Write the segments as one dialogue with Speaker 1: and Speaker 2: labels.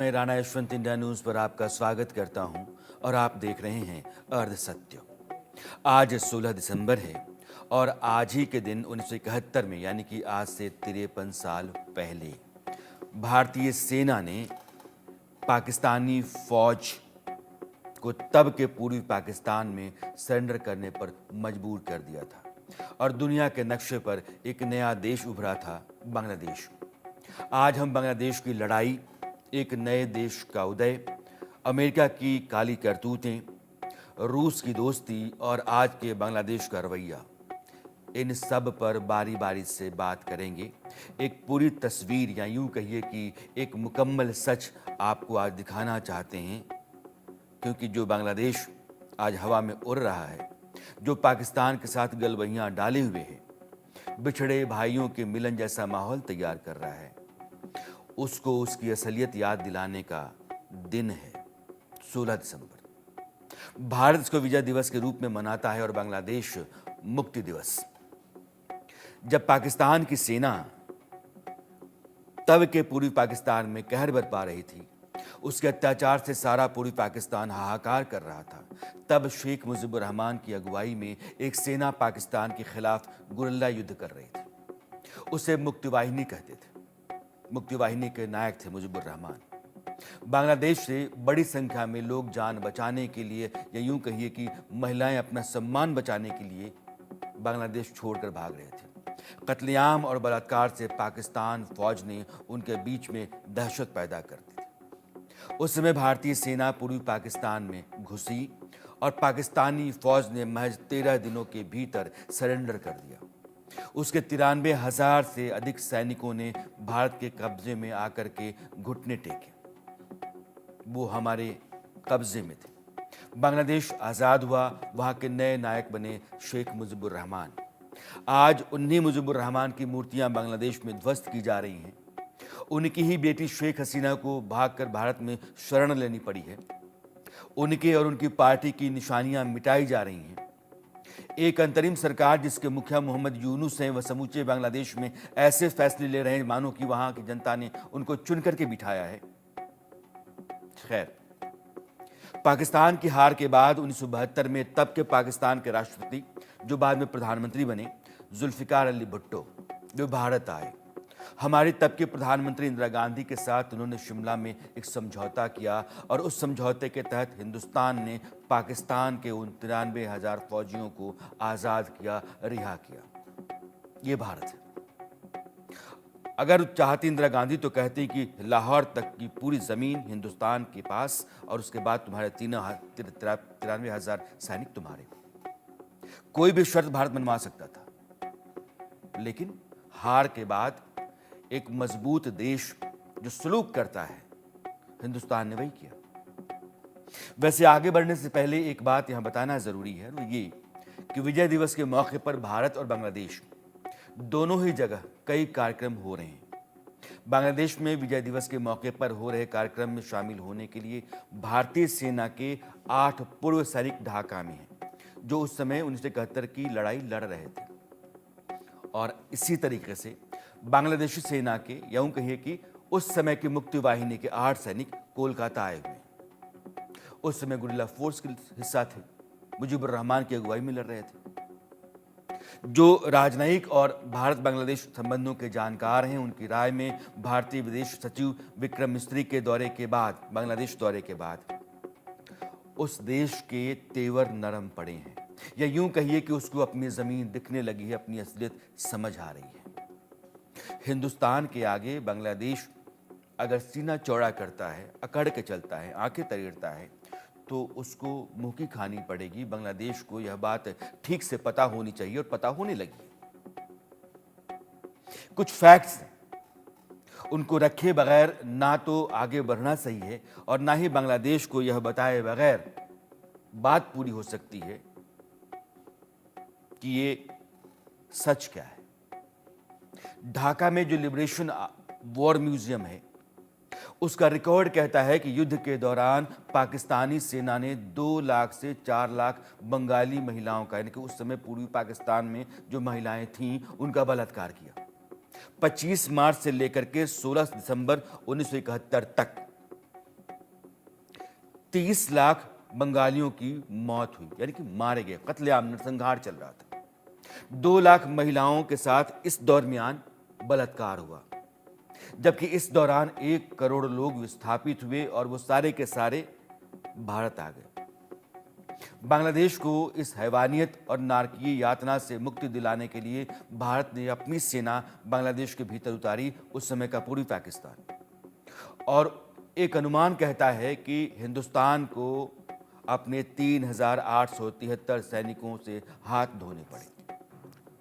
Speaker 1: मैं Rana Yashwant India news पर आपका स्वागत करता हूं और आप देख रहे हैं अर्ध सत्य। आज 16 दिसंबर है और आज ही के दिन 1971 में यानी कि आज से 53 साल पहले भारतीय सेना ने पाकिस्तानी फौज को तब के पूर्वी पाकिस्तान में सरेंडर करने पर मजबूर कर दिया था और दुनिया के नक्शे पर एक नया देश उभरा था, बांग्लादेश। आज हम बांग्लादेश की लड़ाई, एक नए देश का उदय, अमेरिका की काली करतूतें, रूस की दोस्ती और आज के बांग्लादेश का रवैया, इन सब पर बारी बारी से बात करेंगे। एक पूरी तस्वीर या यूं कहिए कि एक मुकम्मल सच आपको आज दिखाना चाहते हैं, क्योंकि जो बांग्लादेश आज हवा में उड़ रहा है, जो पाकिस्तान के साथ गलवहियां डाले हुए है, बिछड़े भाइयों के मिलन जैसा माहौल तैयार कर रहा है, उसको उसकी असलियत याद दिलाने का दिन है 16 दिसंबर। भारत इसको विजय दिवस के रूप में मनाता है और बांग्लादेश मुक्ति दिवस। जब पाकिस्तान की सेना तब के पूर्वी पाकिस्तान में कहर बरपा रही थी, उसके अत्याचार से सारा पूर्वी पाकिस्तान हाहाकार कर रहा था, तब शेख मुजीबुर रहमान की अगुवाई में एक सेना पाकिस्तान के खिलाफ गुरिल्ला युद्ध कर रही थी। उसे मुक्ति वाहिनी कहते थे। मुक्ति वाहिनी के नायक थे मुजीबुर रहमान। बांग्लादेश से बड़ी संख्या में लोग जान बचाने के लिए या यूं कहिए कि महिलाएं अपना सम्मान बचाने के लिए बांग्लादेश छोड़कर भाग रहे थे। कत्लेआम और बलात्कार से पाकिस्तान फौज ने उनके बीच में दहशत पैदा कर दी थी। उस समय भारतीय सेना पूर्वी पाकिस्तान में घुसी और पाकिस्तानी फौज ने महज 13 दिनों के भीतर सरेंडर कर दिया। उसके 93,000 से अधिक सैनिकों ने भारत के कब्जे में आकर के घुटने टेके। वो हमारे कब्जे में थे। बांग्लादेश आज़ाद हुआ, वहाँ के नए नायक बने शेख मुजीबुर रहमान। आज उन्हीं मुजीबुर रहमान की मूर्तियां बांग्लादेश में ध्वस्त की जा रही हैं। उनकी ही बेटी शेख हसीना को भागकर भारत में शरण लेनी पड़ी है। उनके और उनकी पार्टी की निशानियां मिटाई जा रही हैं। एक अंतरिम सरकार जिसके मुखिया मोहम्मद यूनुस हैं, वह समूचे बांग्लादेश में ऐसे फैसले ले रहे हैं मानो कि वहां की जनता ने उनको चुन करके बिठाया है। खैर, पाकिस्तान की हार के बाद 1972 में तब के पाकिस्तान के राष्ट्रपति, जो बाद में प्रधानमंत्री बने, जुल्फिकार अली भुट्टो, वे भारत आए। हमारी तब के प्रधानमंत्री इंदिरा गांधी के साथ उन्होंने शिमला में एक समझौता किया और उस समझौते के तहत हिंदुस्तान ने पाकिस्तान के उन 93,000 फौजियों को आज़ाद किया, रिहा किया। ये भारत है। अगर चाहती इंदिरा गांधी तो कहती कि लाहौर तक की पूरी ज़मीन हिंदुस्तान के पास और उसके बाद तुम्हारे 93,000 सैनिक तुम्हारे। कोई भी शर्त भारत मनवा सकता था, लेकिन हार के बाद एक मजबूत देश जो सलूक करता है, हिंदुस्तान ने वही किया। वैसे आगे बढ़ने से पहले एक बात यहां बताना जरूरी है, वो ये कि विजय दिवस के मौके पर भारत और बांग्लादेश दोनों ही जगह कई कार्यक्रम हो रहे हैं। बांग्लादेश में विजय दिवस के मौके पर हो रहे कार्यक्रम में शामिल होने के लिए भारतीय सेना के 8 पूर्व सैनिक ढाका में हैं, जो उस समय 1971 की लड़ाई लड़ रहे थे। और इसी तरीके से बांग्लादेशी सेना के यूं कहिए कि उस समय की मुक्ति वाहिनी के 8 सैनिक कोलकाता आए हुए। उस समय गुरिल्ला फोर्स के हिस्सा थे, मुजीबुर रहमान की अगुवाई में लड़ रहे थे। जो राजनयिक और भारत बांग्लादेश संबंधों के जानकार हैं, उनकी राय में भारतीय विदेश सचिव विक्रम मिस्री के दौरे के बाद, बांग्लादेश दौरे के बाद, उस देश के तेवर नरम पड़े हैं, या यूं कहिए कि उसको अपनी जमीन दिखने लगी है, अपनी असलियत समझ आ रही है। हिंदुस्तान के आगे बांग्लादेश अगर सीना चौड़ा करता है, अकड़ के चलता है, आंखें तरेड़ता है, तो उसको मुंह की खानी पड़ेगी। बांग्लादेश को यह बात ठीक से पता होनी चाहिए और पता होने लगी। कुछ फैक्ट्स उनको रखे बगैर ना तो आगे बढ़ना सही है और ना ही बांग्लादेश को यह बताए बगैर बात पूरी हो सकती है कि ये सच क्या है। ढाका में जो लिबरेशन वॉर म्यूजियम है, उसका रिकॉर्ड कहता है कि युद्ध के दौरान पाकिस्तानी सेना ने 2 लाख से 4 लाख बंगाली महिलाओं का, यानी कि उस समय पूर्वी पाकिस्तान में जो महिलाएं थीं, उनका बलात्कार किया। 25 मार्च से लेकर के 16 दिसंबर 1971 तक 30 लाख बंगालियों की मौत हुई, यानी कि मारे गए, कत्लेआम नरसंहार चल रहा था। 2 लाख महिलाओं के साथ इस दरमियान बलात्कार हुआ, जबकि इस दौरान 1 करोड़ लोग विस्थापित हुए और वो सारे के सारे भारत आ गए। बांग्लादेश को इस हैवानियत और नारकीय यातना से मुक्ति दिलाने के लिए भारत ने अपनी सेना बांग्लादेश के भीतर उतारी, उस समय का पूर्वी पाकिस्तान। और एक अनुमान कहता है कि हिंदुस्तान को अपने 3,873 सैनिकों से हाथ धोने पड़े।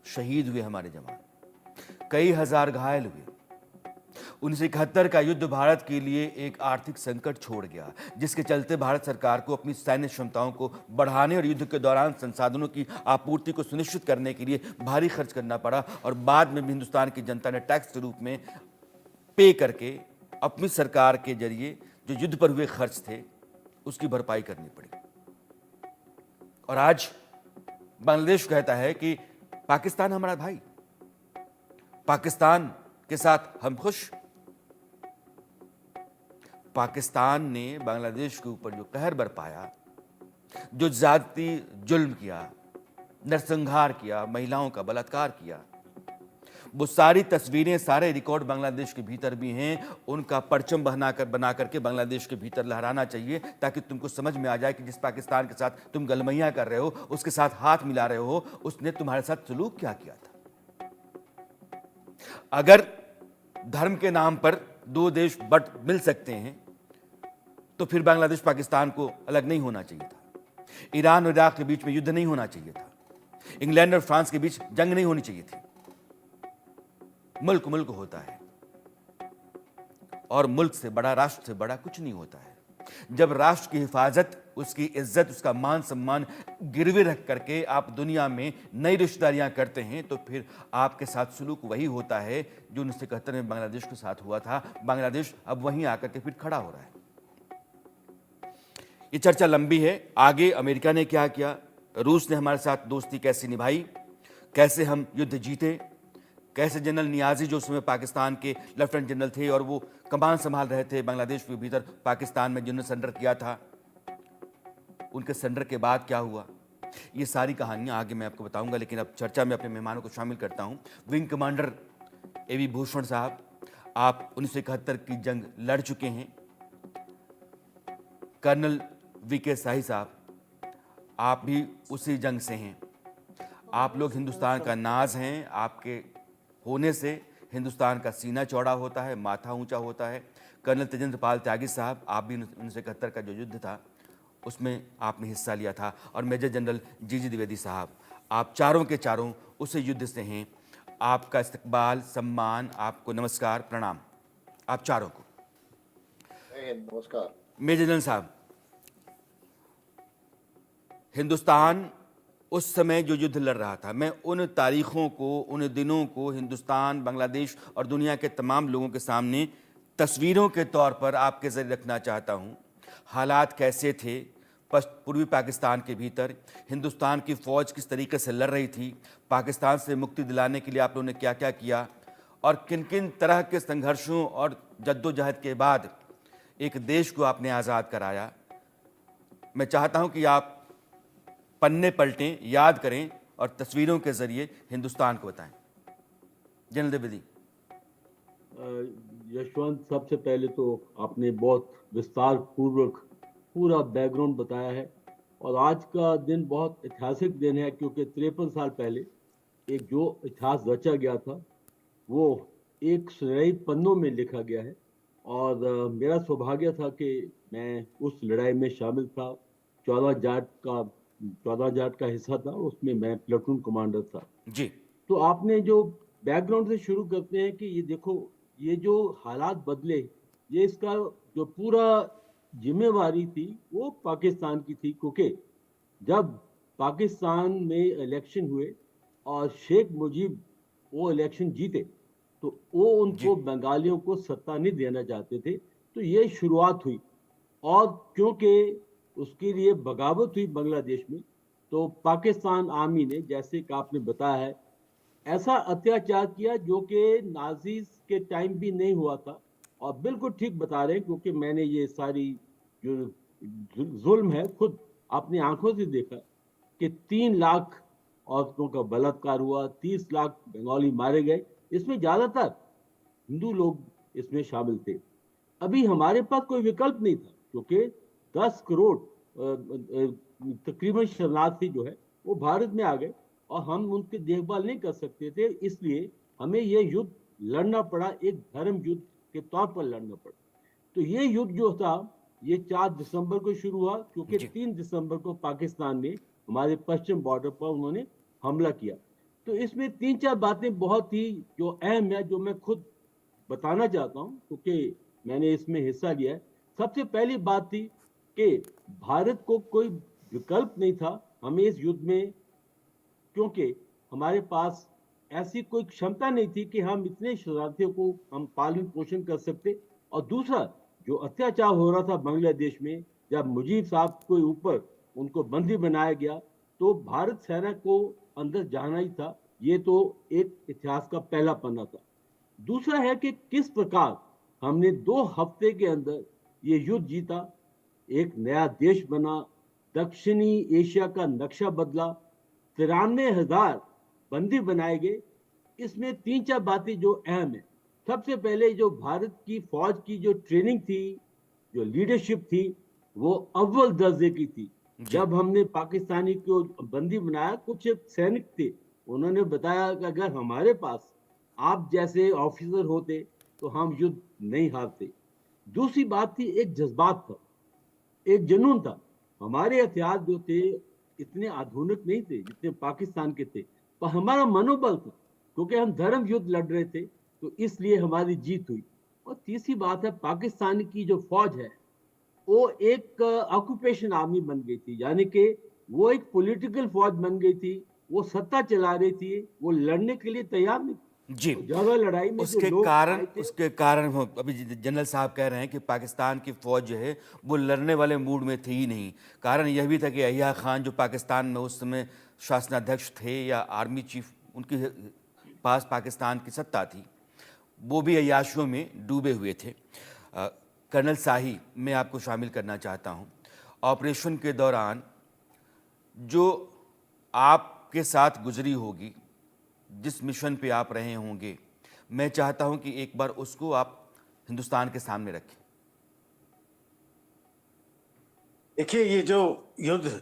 Speaker 1: शहीद हुए हमारे जवान, कई हजार घायल हुए। 1971 का युद्ध भारत के लिए एक आर्थिक संकट छोड़ गया, जिसके चलते भारत सरकार को अपनी सैन्य क्षमताओं को बढ़ाने और युद्ध के दौरान संसाधनों की आपूर्ति को सुनिश्चित करने के लिए भारी खर्च करना पड़ा। और बाद में भी हिंदुस्तान की जनता ने टैक्स के रूप में पे करके अपनी सरकार के जरिए जो युद्ध पर हुए खर्च थे उसकी भरपाई करनी पड़ी। और आज बांग्लादेश कहता है कि पाकिस्तान हमारा भाई, पाकिस्तान के साथ हम खुश। पाकिस्तान ने बांग्लादेश के ऊपर जो कहर बरपाया, जो जाति जुल्म किया, नरसंहार किया, महिलाओं का बलात्कार किया, वो सारी तस्वीरें, सारे रिकॉर्ड बांग्लादेश के भीतर भी हैं। उनका परचम बना करके बांग्लादेश के भीतर लहराना चाहिए, ताकि तुमको समझ में आ जाए कि जिस पाकिस्तान के साथ तुम गलमैया कर रहे हो, उसके साथ हाथ मिला रहे हो, उसने तुम्हारे साथ सलूक क्या किया था। अगर धर्म के नाम पर 2 देश बट मिल सकते हैं तो फिर बांग्लादेश पाकिस्तान को अलग नहीं होना चाहिए था। ईरान और इराक के बीच में युद्ध नहीं होना चाहिए था। इंग्लैंड और फ्रांस के बीच जंग नहीं होनी चाहिए थी। मुल्क मुल्क होता है, और मुल्क से बड़ा, राष्ट्र से बड़ा कुछ नहीं होता है। जब राष्ट्र की हिफाजत, उसकी इज्जत, उसका मान सम्मान गिरवे रख करके आप दुनिया में नई रिश्तेदारियां करते हैं, तो फिर आपके साथ सलूक वही होता है जो 1971 में बांग्लादेश के साथ हुआ था। बांग्लादेश अब वहीं आकर के फिर खड़ा हो रहा है। ये चर्चा लंबी है। आगे अमेरिका ने क्या किया, रूस ने हमारे साथ दोस्ती कैसे निभाई, कैसे हम युद्ध जीते, कैसे जनरल नियाजी जो उसमें पाकिस्तान के लेफ्टिनेंट जनरल थे और वो कमान संभाल रहे थे बांग्लादेश के भीतर, पाकिस्तान में जिन्होंने सरेंडर किया था, उनके सरेंडर के बाद क्या हुआ, ये सारी कहानियां आगे मैं आपको बताऊंगा। लेकिन अब चर्चा में अपने मेहमानों को शामिल करता हूं। विंग कमांडर एवी भूषण साहब, आप 1971 की जंग लड़ चुके हैं। कर्नल वीके शाही साहब, आप भी उसी जंग से हैं। आप लोग हिंदुस्तान का नाज हैं। आपके होने से हिंदुस्तान का सीना चौड़ा होता है, माथा ऊंचा होता है। कर्नल तेजेंद्र पाल त्यागी साहब, आप भी 1971 का जो युद्ध था उसमें आपने हिस्सा लिया था। और मेजर जनरल जी द्विवेदी साहब, आप चारों के चारों उस युद्ध से हैं। आपका इस्तकबाल, सम्मान, आपको नमस्कार, प्रणाम आप चारों को।
Speaker 2: नमस्कार।
Speaker 1: मेजर जनरल साहब, हिंदुस्तान उस समय जो युद्ध लड़ रहा था, मैं उन तारीखों को, उन दिनों को हिंदुस्तान, बांग्लादेश और दुनिया के तमाम लोगों के सामने तस्वीरों के तौर पर आपके जरिए रखना चाहता हूं। हालात कैसे थे पूर्वी पाकिस्तान के भीतर, हिंदुस्तान की फ़ौज किस तरीके से लड़ रही थी, पाकिस्तान से मुक्ति दिलाने के लिए आप लोगों ने क्या क्या किया, और किन किन तरह के संघर्षों और जद्दोजहद के बाद एक देश को आपने आज़ाद कराया। मैं चाहता हूं कि आप पन्ने पलटें, याद करें और तस्वीरों के जरिए हिंदुस्तान को बताएं। जनरल द्विवेदी।
Speaker 3: यशवंत, सबसे पहले तो आपने बहुत विस्तार पूर्वक पूरा बैकग्राउंड बताया है, और आज का दिन बहुत ऐतिहासिक दिन है, क्योंकि 53 साल पहले एक जो इतिहास रचा गया था वो एक सुनहरे पन्नों में लिखा गया है। और मेरा सौभाग्य था कि मैं उस लड़ाई में शामिल था। 14 जाट का हिस्सा था, उसमें मैं प्लेटून कमांडर था
Speaker 1: जी।
Speaker 3: तो आपने जो बैकग्राउंड से शुरू करते हैं कि ये देखो, ये जो हालात बदले, ये इसका जो पूरा जिम्मेवारी थी वो पाकिस्तान की थी, क्योंकि जब पाकिस्तान में इलेक्शन हुए और शेख मुजीब वो इलेक्शन जीते, तो वो उनको बंगालियों को सत्ता नहीं देना चाहते थे। तो ये शुरुआत हुई, और क्योंकि उसके लिए बगावत हुई बांग्लादेश में, तो पाकिस्तान आर्मी ने, जैसे कि आपने बताया है, ऐसा अत्याचार किया जो कि नाजीज के टाइम भी नहीं हुआ था। और बिल्कुल ठीक बता रहे हैं, क्योंकि मैंने ये सारी जो जुल्म है, खुद अपनी आंखों से देखा कि 3 लाख औरतों का बलात्कार हुआ, 30 लाख बंगाली मारे गए, इसमें ज्यादातर हिंदू लोग इसमें शामिल थे। अभी हमारे पास कोई विकल्प नहीं था, क्योंकि 10 करोड़ तकरीबन शरणार्थी जो है वो भारत में आ गए और हम उनकी देखभाल नहीं कर सकते थे, इसलिए हमें यह युद्ध लड़ना पड़ा, एक धर्म युद्ध के तौर पर लड़ना पड़ा। तो ये युद्ध जो था ये 4 दिसंबर को शुरू हुआ, क्योंकि
Speaker 1: जी
Speaker 3: 3 दिसंबर को पाकिस्तान ने हमारे पश्चिम बॉर्डर पर उन्होंने हमला किया। तो इसमें 3-4 बातें बहुत ही जो अहम है, जो मैं खुद बताना चाहता हूं, क्योंकि मैंने इसमें हिस्सा लिया है। सबसे पहली बात थी कि भारत को कोई विकल्प नहीं था हमें इस युद्ध में, क्योंकि हमारे पास ऐसी कोई क्षमता नहीं थी कि हम इतने शरणार्थियों को हम पालन पोषण कर सकते। और दूसरा, जो अत्याचार हो रहा था बांग्लादेश में, जब मुजीब साहब के ऊपर उनको बंदी बनाया गया, तो भारत सेना को अंदर जाना ही था। ये तो एक इतिहास का पहला पन्ना था। दूसरा है कि किस प्रकार हमने 2 हफ्ते के अंदर ये युद्ध जीता, एक नया देश बना, दक्षिणी एशिया का नक्शा बदला, 93,000 बंदी बनाए गए। इसमें 3-4 बातें जो अहम है। सबसे पहले जो भारत की फौज की जो ट्रेनिंग थी, जो लीडरशिप थी, वो अव्वल दर्जे की थी।
Speaker 1: जी
Speaker 3: जब हमने पाकिस्तानी को बंदी बनाया, कुछ सैनिक थे, उन्होंने बताया कि अगर हमारे पास आप जैसे ऑफिसर होते तो हम युद्ध नहीं हारते। दूसरी बात थी, एक जज्बात था, एक जुनून था। हमारे हथियार जो थे इतने आधुनिक नहीं थे जितने पाकिस्तान के थे, पर हमारा मनोबल था, क्योंकि हम धर्म युद्ध लड़ रहे थे, तो इसलिए हमारी जीत हुई। और तीसरी बात है, पाकिस्तान की जो फौज है वो एक ऑक्यूपेशन आर्मी बन गई थी, यानी कि वो एक पॉलिटिकल फौज बन गई थी। वो सत्ता चला रही थी, वो लड़ने के लिए तैयार नहीं थी।
Speaker 1: जी
Speaker 3: तो जगह लड़ाई में जो
Speaker 1: उसके
Speaker 3: लोग
Speaker 1: कारण
Speaker 3: आए थे,
Speaker 1: उसके कारण अभी जनरल साहब कह रहे हैं कि पाकिस्तान की फौज जो है वो लड़ने वाले मूड में थी ही नहीं। कारण यह भी था कि अय्या खान जो पाकिस्तान में उस समय शासनाध्यक्ष थे या आर्मी चीफ, उनके पास पाकिस्तान की सत्ता थी, वो भी अय्याशियों में डूबे हुए थे। कर्नल शाही, मैं आपको शामिल करना चाहता हूँ। ऑपरेशन के दौरान जो आपके साथ गुजरी होगी, जिस मिशन पे आप रहे होंगे, मैं चाहता हूं कि एक बार उसको आप हिंदुस्तान के सामने रखें।
Speaker 4: देखिए, ये जो युद्ध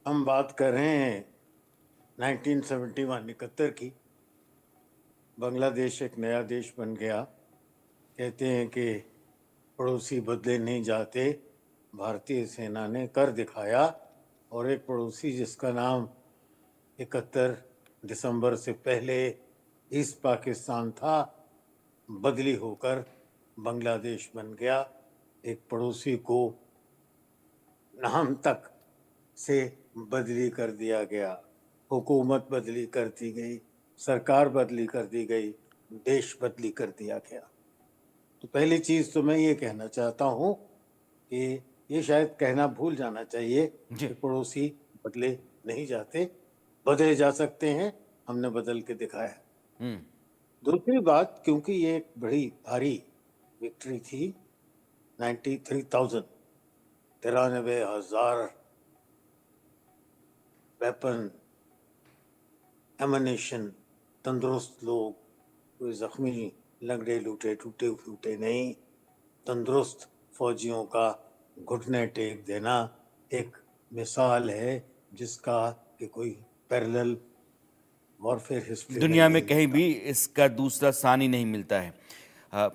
Speaker 4: हम बात कर रहे हैं 1971 71 की, बांग्लादेश एक नया देश बन गया। कहते हैं कि पड़ोसी बदले नहीं जाते, भारतीय सेना ने कर दिखाया। और एक पड़ोसी जिसका नाम 71 दिसंबर से पहले ईस्ट पाकिस्तान था, बदली होकर बांग्लादेश बन गया। एक पड़ोसी को नाम तक से बदली कर दिया गया, हुकूमत बदली कर दी गई, सरकार बदली कर दी गई, देश बदली कर दिया गया। तो पहली चीज तो मैं ये कहना चाहता हूँ कि ये शायद कहना भूल जाना चाहिए
Speaker 1: जी
Speaker 4: कि पड़ोसी बदले नहीं जाते, बदले जा सकते हैं, हमने बदल के दिखाया। दूसरी बात, क्योंकि ये एक बड़ी भारी विक्ट्री थी, 93,000 93,000 वेपन, एमनेशन, तंदुरुस्त लोग, कोई जख्मी लंगड़े लूटे टूटे फूटे नहीं, तंदुरुस्त फौजियों का घुटने टेक देना एक मिसाल है जिसका कि कोई पैरेलल वॉरफेयर हिस्ट्री में
Speaker 1: दुनिया में
Speaker 4: नहीं
Speaker 1: कहीं
Speaker 4: मिलता।
Speaker 1: भी इसका दूसरा सानी नहीं मिलता है। अ,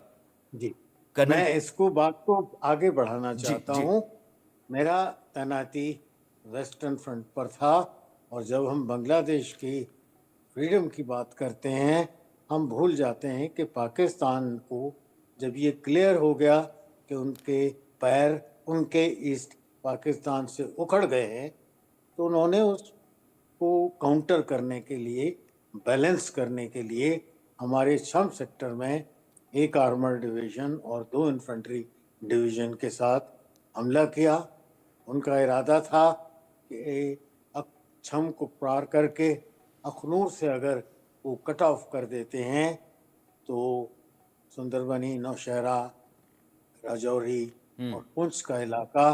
Speaker 4: जी,
Speaker 1: कर्नल
Speaker 4: मैं इसको बात को आगे बढ़ाना
Speaker 1: जी
Speaker 4: चाहता
Speaker 1: जी
Speaker 4: हूँ। मेरा तैनाती वेस्टर्न फ्रंट पर था, और जब हम बांग्लादेश की फ्रीडम की बात करते हैं, हम भूल जाते हैं कि पाकिस्तान को जब ये क्लियर हो गया कि उनके पैर उनके ईस्ट पाकिस्तान से उखड़ गए हैं, तो उन्होंने उसको काउंटर करने के लिए, बैलेंस करने के लिए हमारे छम सेक्टर में एक आर्मर डिवीजन और 2 इन्फेंट्री डिवीजन के साथ हमला किया। उनका इरादा था कि छम को पार करके अखनूर से अगर वो कट ऑफ कर देते हैं तो सुंदरबनी, नौशहरा, राजौरी और पुंछ का इलाका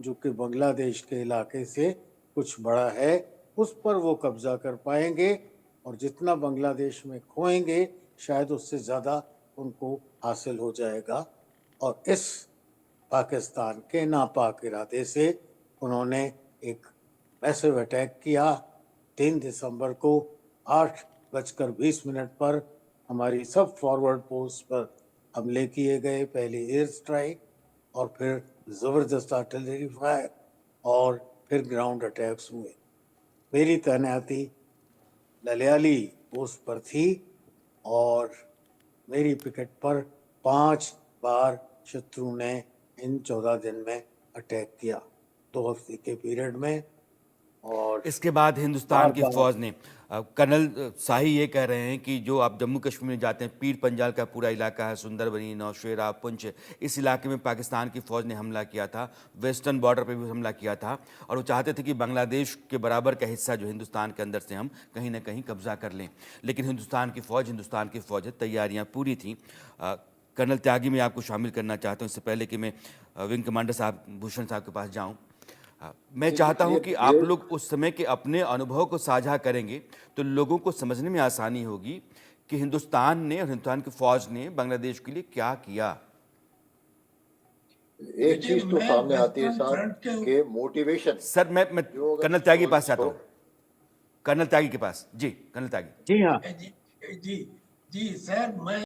Speaker 4: जो कि बांग्लादेश के इलाके से कुछ बड़ा है, उस पर वो कब्जा कर पाएंगे और जितना बांग्लादेश में खोएंगे शायद उससे ज़्यादा उनको हासिल हो जाएगा। और इस पाकिस्तान के नापाक इरादे से उन्होंने एक मैसिव अटैक किया। 3 दिसंबर को 8:20 पर हमारी सब फॉरवर्ड पोस्ट पर हमले किए गए, पहले एयर स्ट्राइक और फिर ज़बरदस्त आर्टिलरी फायर और फिर ग्राउंड अटैक्स हुए। मेरी तैनाती ललियाली पोस्ट पर थी और मेरी पिकेट पर 5 बार शत्रु ने इन 14 दिन में अटैक किया, 2 हफ्ते के पीरियड में। और
Speaker 1: इसके बाद हिंदुस्तान की
Speaker 4: बार-बार
Speaker 1: फौज ने कर्नल शाही ये कह रहे हैं कि जो आप जम्मू कश्मीर में जाते हैं, पीर पंजाल का पूरा इलाका है, सुंदरबनी, नौशेरा, पुंछ, इस इलाके में पाकिस्तान की फौज ने हमला किया था, वेस्टर्न बॉर्डर पे भी हमला किया था और वो चाहते थे कि बांग्लादेश के बराबर का हिस्सा जो हिंदुस्तान के अंदर से हम कहीं ना कहीं कब्जा कर लें। लेकिन हिंदुस्तान की फौज है, तैयारियाँ पूरी थी। कर्नल त्यागी में आपको शामिल करना चाहता हूँ, इससे पहले कि मैं विंग कमांडर साहब भूषण साहब के पास जाऊँ। मैं चाहता हूं कि आप लोग उस समय के अपने अनुभव को साझा करेंगे तो लोगों को समझने में आसानी होगी कि हिंदुस्तान ने और हिंदुस्तान की फौज ने बांग्लादेश के लिए क्या किया।
Speaker 2: एक चीज तो सामने आती है साहब कि मोटिवेशन।
Speaker 1: सर मैं कर्नल त्यागी के पास चाहता हूं, कर्नल त्यागी के पास। जी कर्नल त्यागी।
Speaker 4: जी हाँ,
Speaker 5: जी जी जी सर, मैं